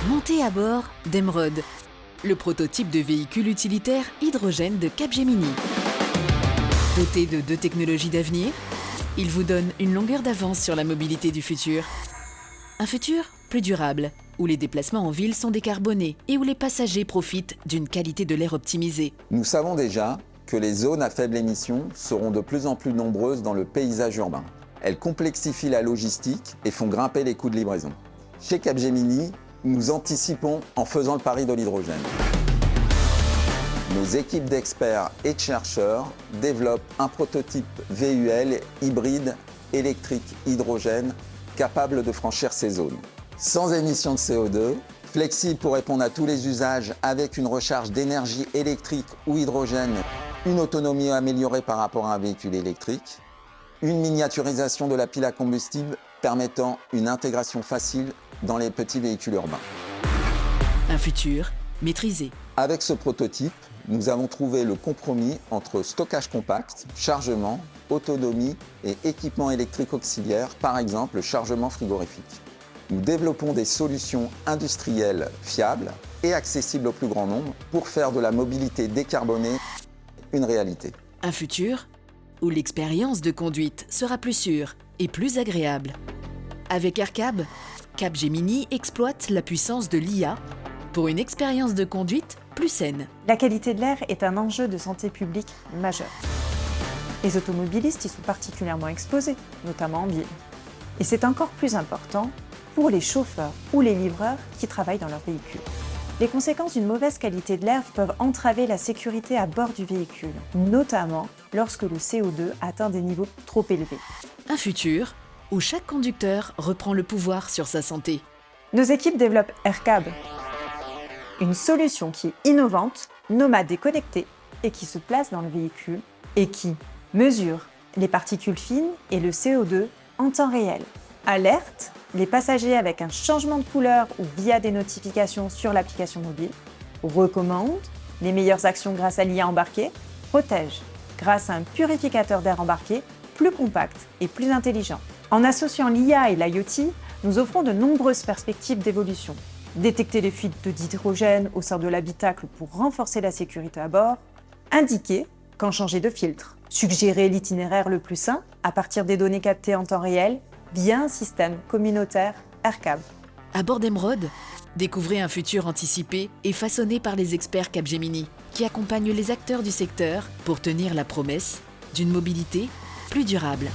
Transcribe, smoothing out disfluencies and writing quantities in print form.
Montez à bord d'Emeraude, le prototype de véhicule utilitaire hydrogène de Capgemini. Doté de 2 technologies d'avenir, il vous donne une longueur d'avance sur la mobilité du futur. Un futur plus durable, où les déplacements en ville sont décarbonés et où les passagers profitent d'une qualité de l'air optimisée. Nous savons déjà que les zones à faible émission seront de plus en plus nombreuses dans le paysage urbain. Elles complexifient la logistique et font grimper les coûts de livraison. Chez Capgemini, nous anticipons en faisant le pari de l'hydrogène. Nos équipes d'experts et de chercheurs développent un prototype VUL hybride électrique hydrogène capable de franchir ces zones. Sans émissions de CO2, flexible pour répondre à tous les usages avec une recharge d'énergie électrique ou hydrogène, une autonomie améliorée par rapport à un véhicule électrique, une miniaturisation de la pile à combustible permettant une intégration facile dans les petits véhicules urbains. Un futur maîtrisé. Avec ce prototype, nous avons trouvé le compromis entre stockage compact, chargement, autonomie et équipement électrique auxiliaire, par exemple le chargement frigorifique. Nous développons des solutions industrielles fiables et accessibles au plus grand nombre pour faire de la mobilité décarbonée une réalité. Un futur où l'expérience de conduite sera plus sûre et plus agréable. Avec AirCab, Capgemini exploite la puissance de l'IA pour une expérience de conduite plus saine. La qualité de l'air est un enjeu de santé publique majeur. Les automobilistes y sont particulièrement exposés, notamment en ville. Et c'est encore plus important pour les chauffeurs ou les livreurs qui travaillent dans leur véhicule. Les conséquences d'une mauvaise qualité de l'air peuvent entraver la sécurité à bord du véhicule, notamment lorsque le CO2 atteint des niveaux trop élevés. Un futur où chaque conducteur reprend le pouvoir sur sa santé. Nos équipes développent AirCab, une solution qui est innovante, nomade et connectée, et qui se place dans le véhicule et qui mesure les particules fines et le CO2 en temps réel. Alerte les passagers avec un changement de couleur ou via des notifications sur l'application mobile. Recommande les meilleures actions grâce à l'IA embarquée. Protège grâce à un purificateur d'air embarqué plus compact et plus intelligent. En associant l'IA et l'IoT, nous offrons de nombreuses perspectives d'évolution. Détecter les fuites d'hydrogène au sein de l'habitacle pour renforcer la sécurité à bord. Indiquer quand changer de filtre. Suggérer l'itinéraire le plus sain à partir des données captées en temps réel via un système communautaire AirCab. À bord d'Emeraude, découvrez un futur anticipé et façonné par les experts Capgemini qui accompagnent les acteurs du secteur pour tenir la promesse d'une mobilité plus durable.